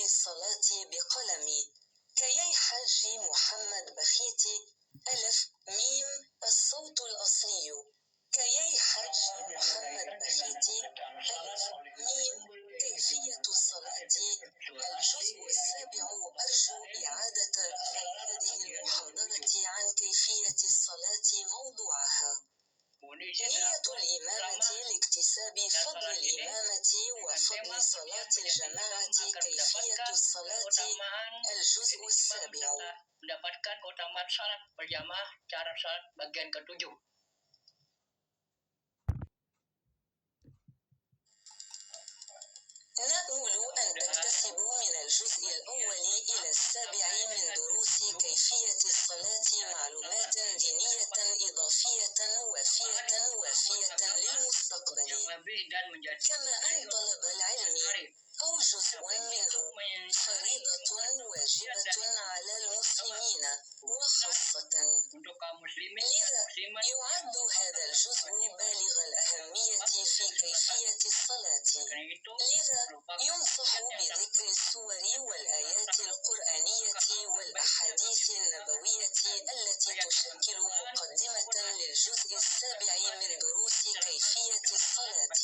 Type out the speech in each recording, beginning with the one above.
الصلاة بقلمي. كيي حاج محمد بخيتي. ألف ميم الصوت الأصلي. كيي حاج محمد بخيتي. ألف ميم كيفية الصلاة. الجزء السابع. أرجو إعادة رفع هذه المحاضرة عن كيفية الصلاة موضوعها. نية الإمامة لاكتساب فضل الإمامة وفضل صلاة الجماعة. كيفية الصلاة. الجزء السابع. Mendapatkan keutamaan salat berjamaah, cara salat bagian ke-7. نأمل أن تكتسبوا من الجزء الأول إلى السابع من دروس كيفية الصلاة معلومات دينية إضافية وافية للمستقبل. كما أن طلب العلم أو جزء منه فريضة واجبة على المسلمين وخاصة. لذا يعد هذا الجزء بالغ الأهمية في كيفية الصلاة. لذا ينصح بذكر السور والآيات القرآنية والأحاديث النبوية التي تشكل مقدمة للجزء السابع من دروس كيفية الصلاة.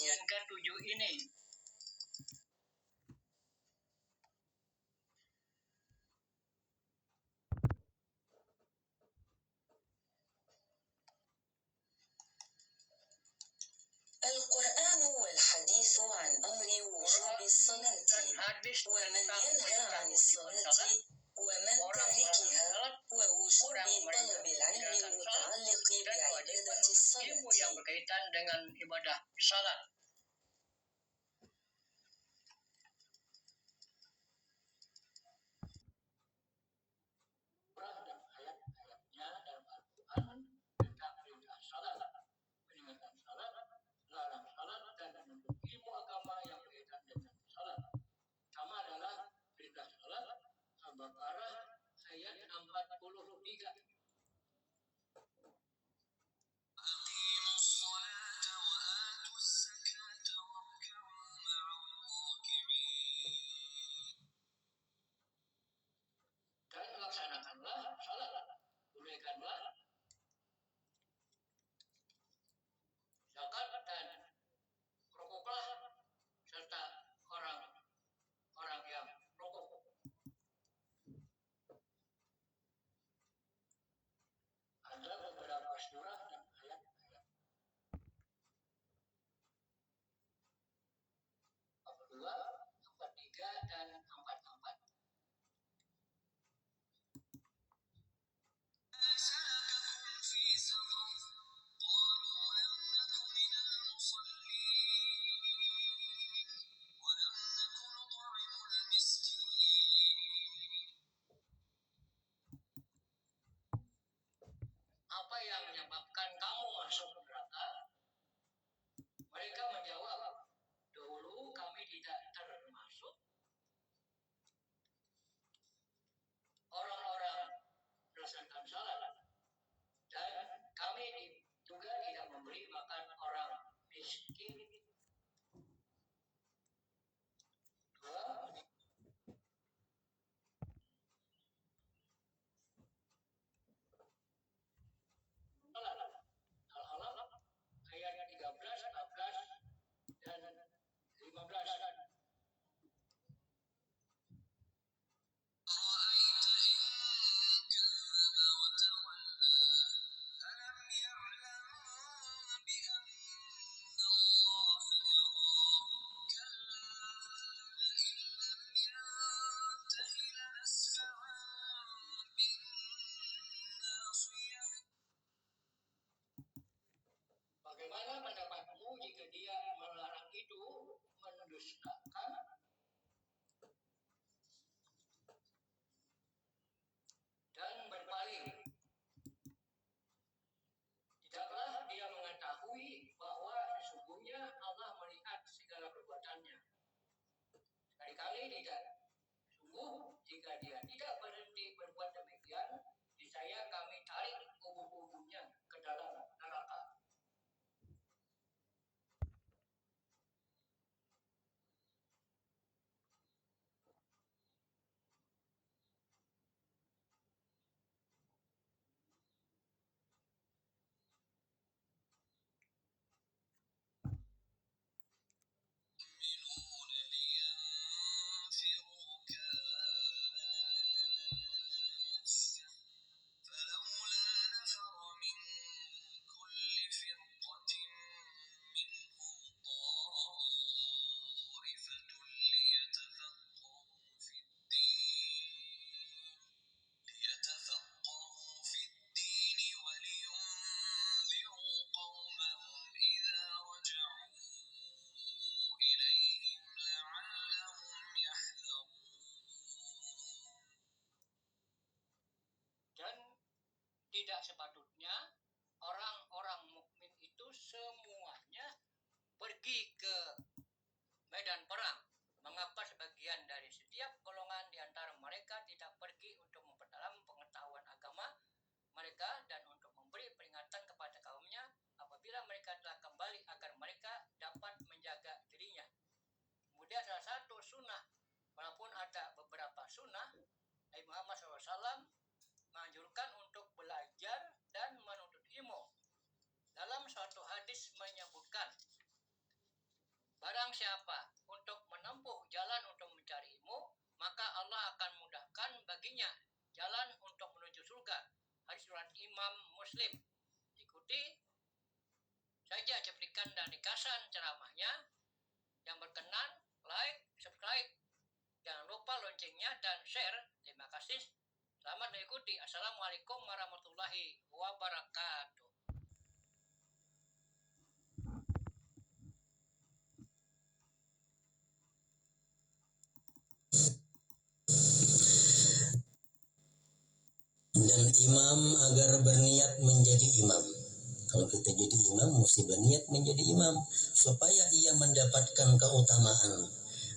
القرآن والحديث عن أمر وجوب الصلاة ومن ينهى عن الصلاة ومن تاركها ووجوب طلب العلم المتعلق بعبادة الصلاة. Larang salat dan menuntut ilmu agama yang berkaitan dengan salat. Pertama adalah perintah salat, Al-Baqarah ayat 43. Dan laksanakanlah salat, tunaikanlah zakat dan rokoklah serta orang yang rokok. Ada beberapa surah dan ayat-ayat 42, 43 dan 44. Apa yang menyebabkan kamu masuk neraka? Mereka menjawab, dahulu kami tidak termasuk orang-orang melaksanakan salat dan kami juga tidak memberi makan orang miskin. Al-Alaq ayat 13, 14 dan 15. Bagaimana pendapatmu jika dia melarang itu mendustakan dan berpaling? Tidaklah dia mengetahui bahwa sesungguhnya Allah melihat segala perbuatannya. Sekali-kali tidak. Sungguh, jika dia tidak berhenti berbuat demikian, niscaya kami tarik kubu-kubunya ke dalam neraka. tidak sepatutnya orang-orang mukmin itu semuanya pergi ke medan perang. Mengapa sebagian dari setiap golongan di antara mereka tidak pergi untuk memperdalam pengetahuan agama mereka dan untuk memberi peringatan kepada kaumnya apabila mereka telah kembali agar mereka dapat menjaga dirinya. Kemudian salah satu sunnah, walaupun ada beberapa sunnah, Nabi Muhammad SAW menganjurkan untuk belajar dan menuntut ilmu. Dalam suatu hadis menyebutkan, barang siapa untuk menempuh jalan untuk mencari ilmu, maka Allah akan mudahkan baginya jalan untuk menuju surga. Hadis riwayat Imam Muslim. Ikuti saja cuplikan dan ringkasan ceramahnya. Yang berkenan, like, subscribe, jangan lupa loncengnya dan share. Terima kasih. Selamat mengikuti. Assalamualaikum warahmatullahi wabarakatuh. Dan imam agar berniat menjadi imam. Kalau kita jadi imam, mesti berniat menjadi imam supaya ia mendapatkan keutamaan.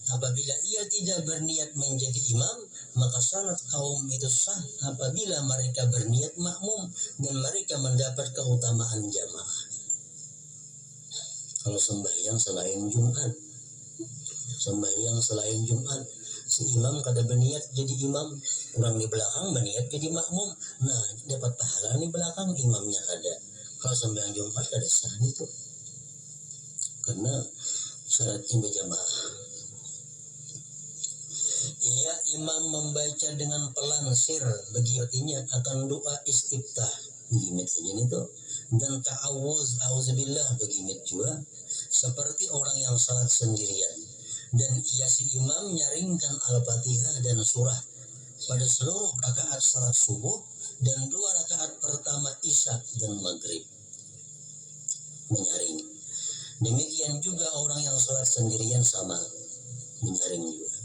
Apabila ia tidak berniat menjadi imam, maka salat kaum itu sah apabila mereka berniat makmum dan mereka mendapat keutamaan jamaah. Kalau sembahyang selain Jumat, si imam kada berniat jadi imam, orang di belakang berniat jadi makmum, nah dapat pahala di belakang, imamnya ada. Kalau sembahyang Jumat kada sah itu, karena syaratnya berjamaah. Ia imam membaca dengan pelansir, bagi artinya akan doa istiftah, begimit saja itu, dan ta'awuz, auzubillah, begimit juga, seperti orang yang salat sendirian. Dan ia si imam nyaringkan Al-Fatihah dan surah pada seluruh rakaat salat subuh dan 2 rakaat pertama isya dan maghrib, menyaring. Demikian juga orang yang salat sendirian sama, menyaring juga.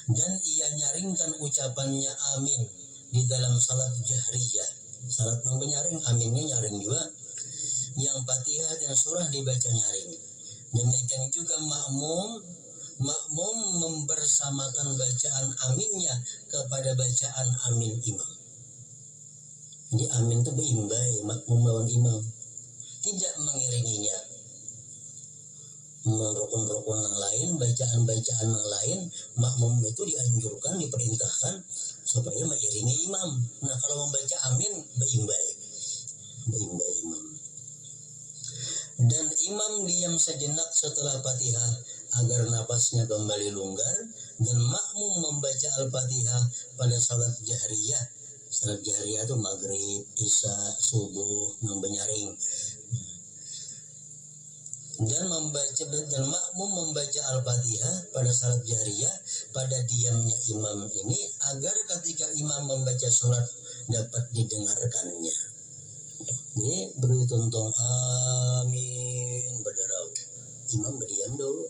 Dan ia nyaringkan ucapannya amin di dalam salat jahriyah. Salat menyaring, aminnya nyaring juga. Yang Fatihah dan surah dibaca nyaring. Demikian juga makmum membersamakan bacaan aminnya kepada bacaan amin imam. Jadi amin itu berimbai, makmum lawan imam, tidak mengiringinya. Rukun-rukun yang lain, bacaan-bacaan yang lain, makmum itu dianjurkan, diperintahkan supaya mengiringi imam. Nah kalau membaca amin, berimbai imam. Dan imam diam sejenak setelah Fatihah agar napasnya kembali longgar, dan makmum membaca Al-Fatihah pada salat jahriyah. Salat jahriyah itu maghrib, isya, subuh, menyaring. Dan makmum membaca Al-Fatihah pada salat jahriyah pada diamnya imam ini agar ketika imam membaca surat dapat didengarkannya. Jadi beri tontong amin berderau. Imam berdiam dulu.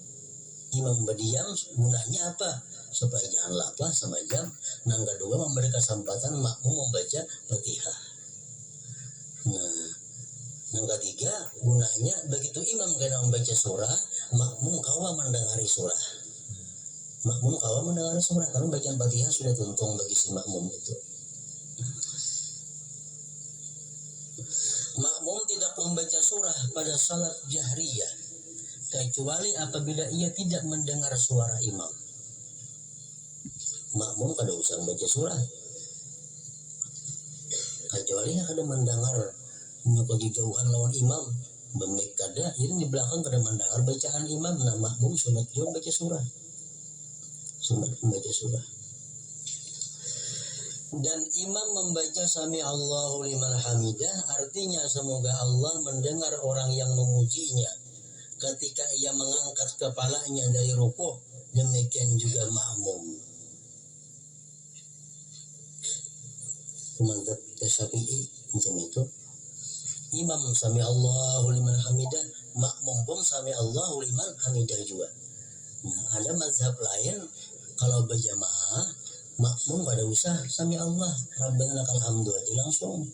Imam berdiam gunanya apa? Supaya jangan lapar sama jam. Yang kedua memberi kesempatan makmum membaca Fatihah. Nah, yang ketiga gunanya begitu imam kena membaca surah, makmum kawa mendengari surah. Karena bacaan Fatihah sudah tuntung bagi si makmum itu. Makmum tidak membaca surah pada salat jahriyah kecuali apabila ia tidak mendengar suara imam. Makmum kada usah membaca surah kecuali yang kada mendengar nyokok jauhan lawan imam, bemik kada, jadi di belakang kada mendengar bacaan imam. Nah makmum sunat juga membaca surah. Dan imam membaca sami Allahu liman hamidah, artinya semoga Allah mendengar orang yang memujinya ketika ia mengangkat kepalanya dari rukuk. Demikian juga makmum. Mantap Syafi'i macam itu. Imam sami Allahu liman hamidah, makmum pun sami Allahu liman hamidah juga. Nah, ada mazhab lain kalau berjamaah makmum pada usah sami Allah Rabbana lakal hamdu aja langsung.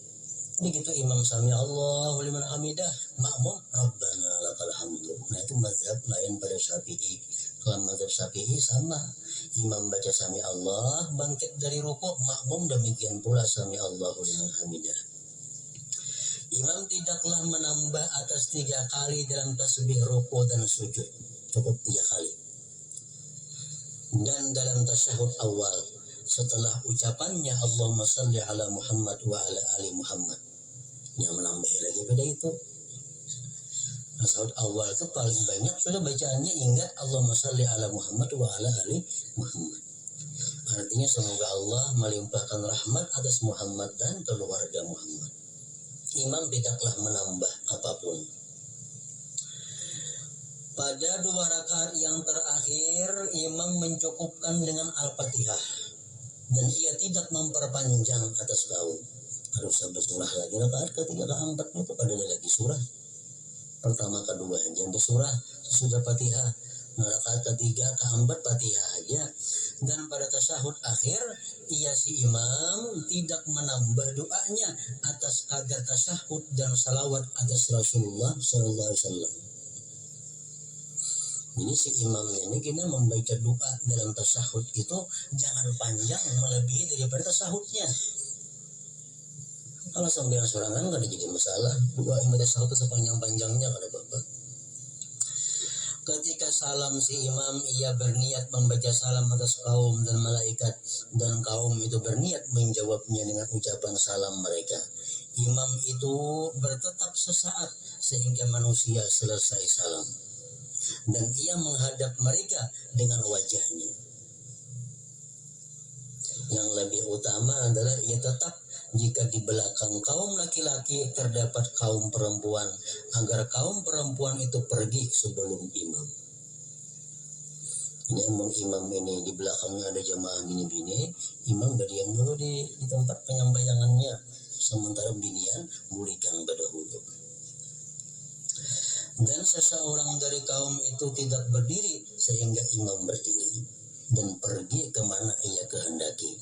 Begitu imam sami Allahu liman hamidah, makmum Rabbana lakal hamdu. Nah itu mazhab lain pada Syafi'i. Kalau mazhab Syafi'i sama, imam baca sami Allah, bangkit dari rukuk, makmum demikian pula sami Allahu liman hamidah. Imam tidaklah menambah atas 3 kali dalam tasbih rukuk dan sujud, cukup 3 kali. Dan dalam tasyahud awal, setelah ucapannya Allahumma salli ala Muhammad wa ala ali Muhammad, yang menambah lagi pada itu. Tasyahud awal itu paling banyak sudah bacaannya ingat Allahumma salli ala Muhammad wa ala ali Muhammad. Artinya semoga Allah melimpahkan rahmat atas Muhammad dan keluarga Muhammad. Imam tidaklah menambah apapun. Pada 2 rakaat yang terakhir, imam mencukupkan dengan Al-Fatihah dan ia tidak memperpanjang atas kaum. Harus bersurah lagi rakaat ketiga keempat itu ada lagi surah. Pertama kedua aja bersurah sudah Fatihah. Rakaat ketiga keempat Fatihah aja. Dan pada tasyahud akhir ia si imam tidak menambah doanya atas kadar tasyahud dan salawat atas Rasulullah sallallahu alaihi wasallam. Ini si imam ini kena membaca doa dalam tasyahud itu jangan panjang melebihi daripada tasyahudnya. Kalau sambil sorangan nggak ada jadi masalah. Doa imam tasyahud sepanjang-panjangnya kada apa-apa. Ketika salam si imam, ia berniat membaca salam atas kaum dan malaikat, dan kaum itu berniat menjawabnya dengan ucapan salam mereka. Imam itu bertetap sesaat sehingga manusia selesai salam, dan ia menghadap mereka dengan wajahnya. Yang lebih utama adalah ia tetap jika di belakang kaum laki-laki terdapat kaum perempuan, agar kaum perempuan itu pergi sebelum imam. Ini imam ini di belakangnya ada jamaah bini-bini, imam berdiam dulu di tempat penyampaiannya, sementara binian mulihkan berdahulu. Dan seseorang dari kaum itu tidak berdiri sehingga imam berdiri dan pergi kemana ia kehendaki,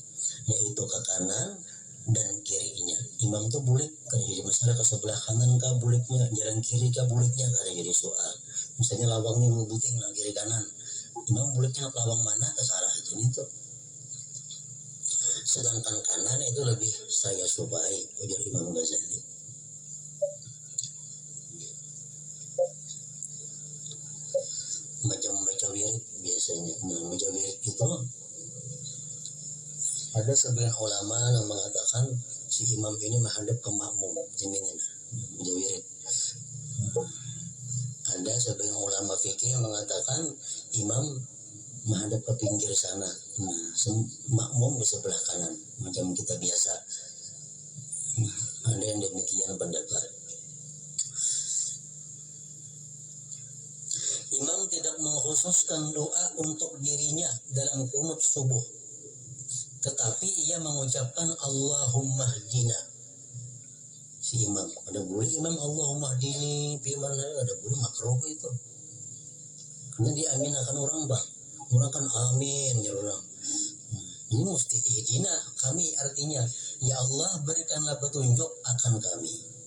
yaitu ke kanan dan kirinya. Imam tuh bulik, kalau jadi masalah ke sebelah kanan kah buliknya, jalan kiri kah buliknya, kalau jadi soal. Misalnya lawangnya mau buting lah kiri kanan, imam buliknya ke lawang mana terserah aja itu. Sedangkan kanan itu lebih saya subai, ujar Imam Ghazali. Baca wirid biasanya. Nah, baca wirid itu ada sebagian ulama yang mengatakan si imam ini menghadap ke makmum, jaminan baca wirid. Ada sebagian ulama fikih yang mengatakan imam menghadap ke pinggir sana, makmum di sebelah kanan, macam kita biasa. Ada yang demikian pendapat. Imam tidak mengkhususkan doa untuk dirinya dalam qunut subuh, tetapi ia mengucapkan Allahumma hdina. Si imam, ada boleh imam Allahumma hdini, firman ada boleh makruh itu. Karena diaminakan orang bang, orang kan amin ya orang. Ini mesti ihdina kami, artinya ya Allah berikanlah petunjuk akan kami.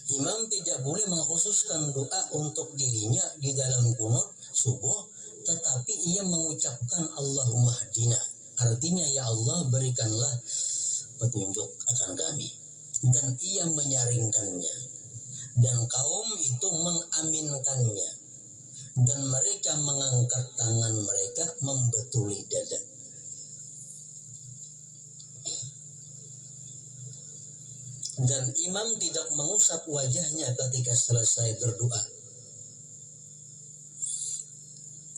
Imam tidak boleh mengkhususkan doa untuk dirinya di dalam qunut subuh, tetapi ia mengucapkan Allahumma hdina, artinya ya Allah berikanlah petunjuk akan kami. Dan ia menyaringkannya, dan kaum itu mengaminkannya, dan mereka mengangkat tangan mereka membetuli dada. Dan imam tidak mengusap wajahnya ketika selesai berdoa.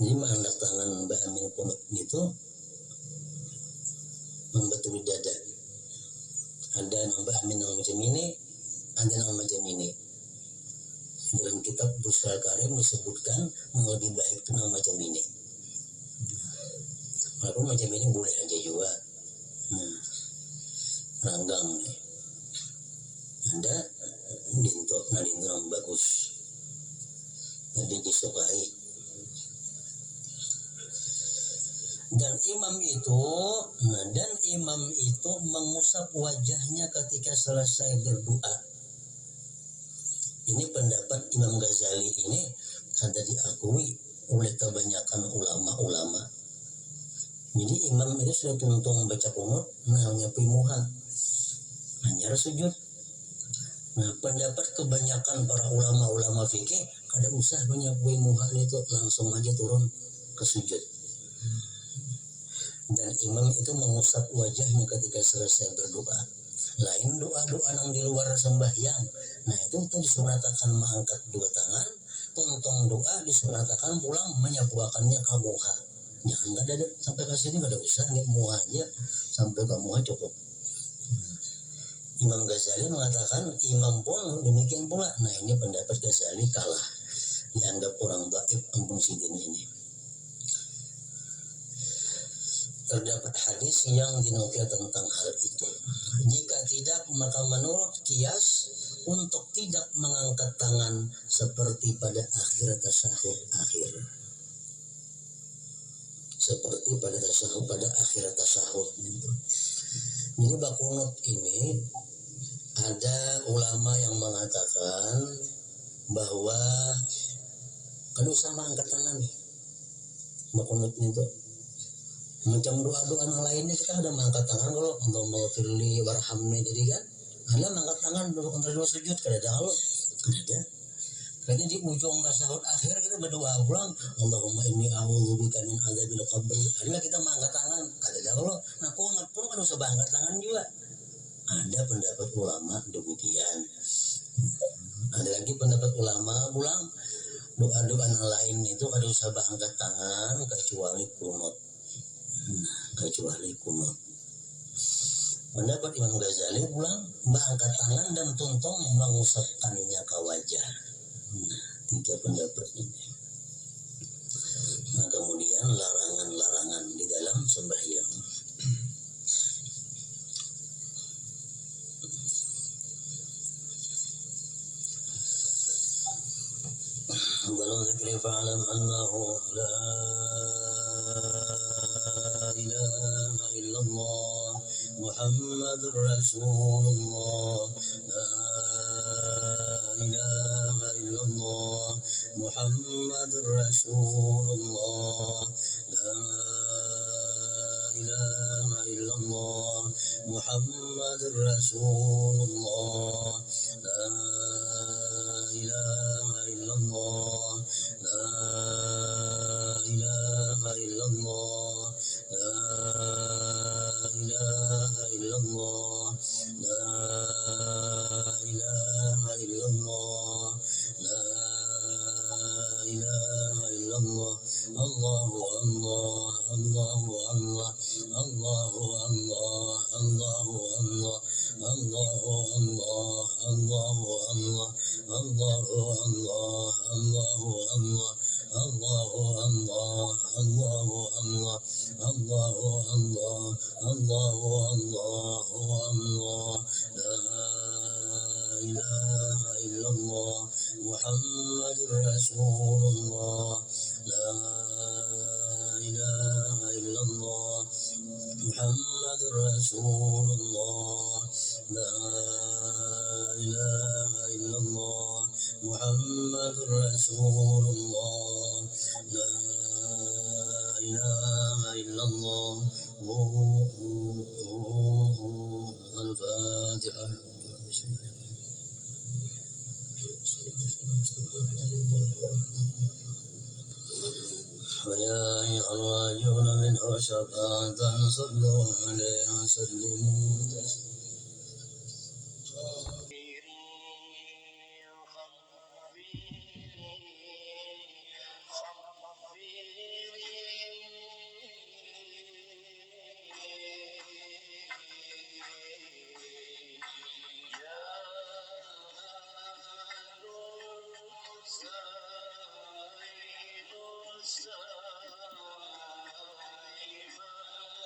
Jadi mengangkat tangan Mbak Amin Qunut itu membetuli dada. Ada Mbak Amin yang macam ini, ada yang macam ini. Dalam kitab Busral Karim disebutkan yang lebih baik itu yang macam ini. Walaupun macam ini boleh aja juga. Ranggang nih. Ada dinto yang bagus, jadi disukai. Dan imam itu mengusap wajahnya ketika selesai berdoa. Ini pendapat Imam Ghazali ini kada diakui oleh kebanyakan ulama-ulama. Jadi imam itu sudah tuntung baca kunut, hanya pimuha, hanya sujud. Nah, pendapat kebanyakan para ulama-ulama fikih kada usah banyak pimuha itu, langsung aja turun ke sujud. Dan imam itu mengusap wajahnya ketika selesai berdoa. Lain doa-doa yang di luar sembahyang. Nah itu disunatakan mengangkat dua tangan, tuntung doa disunatakan pulang menyapuakannya ke muha. Jangan ada sampai ke sini kada usah nih muha aja sampai ke muha cukup. Imam Ghazali mengatakan imam pun demikian pula. Nah ini pendapat Ghazali kalah, dianggap orang dhaif ampun sidin ini. Terdapat hadis yang dinukil tentang hal itu. Jika tidak, maka menurut Qiyas untuk tidak mengangkat tangan seperti pada akhir tasyahud akhir. Seperti pada akhir tasyahud itu. Jadi bakunut ini ada ulama yang mengatakan bahwa kalau sama angkat tangan bakunut itu. Macam doa-doa yang lainnya kita ada mengangkat tangan kalau Allahumma firli warhamni tadi kan. Ada mengangkat tangan dulu kontra dua sujud kada ada kalau ada. Karena di ujung tasyahud akhir kita berdoa ulang Allahumma inni a'udzubika min adzabil qabr. Ada kita mengangkat tangan kada ada kalau. Nah kunut pun kan usah mengangkat tangan juga. Ada pendapat ulama demikian. Ada lagi pendapat ulama pulang doa-doa yang lain itu kada usah mengangkat tangan kecuali kunut. Kecuali kunut. Pendapat Imam Ghazali pulang mengangkat tangan dan tuntung mengusapkannya ke wajah. Nah, tiga pendapat ini. Nah, kemudian larangan-larangan di dalam sembahyang. Dalam zikri fa'alam annahu la ilaha illallah Muhammadur Rasulullah la ilaha illallah Muhammadur Rasulullah la ilaha illallah Muhammadur Rasulullah la ilaha illallah la ilaha illallah la ilaha illallah la ilaha illallah la ilaha illallah Allahu Allah Allahu Allah Allahu Allah Allahu Allah Allahu Allah Allahu Allah Allahu Allah Allahu Allah Allahu Allah Allahu Allah Allahu Allah Allahu Allah la ilaha illallah Muhammadur Rasulullah la ilaha illallah Muhammadur Rasulullah la ilaha illallah Muhammadur Rasulullah la ilaha illallah Al-Fatihah. ويا أيها الراجون منه شفاعة صلوا عليه وسلموا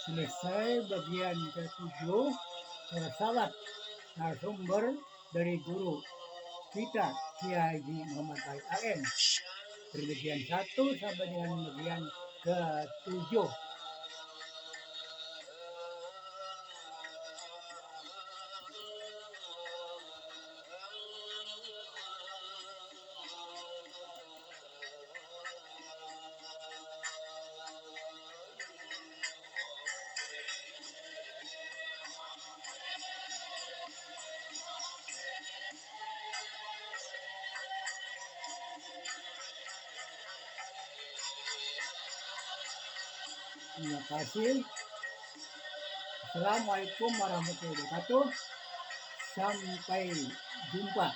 Selesai bagian ke-7 salat narasumber dari guru kita Kiai Haji Muhammad Baik AM dari bagian 1 sampai dengan bagian ke-7. Terima kasih. Assalamualaikum warahmatullahi wabarakatuh. Sampai jumpa.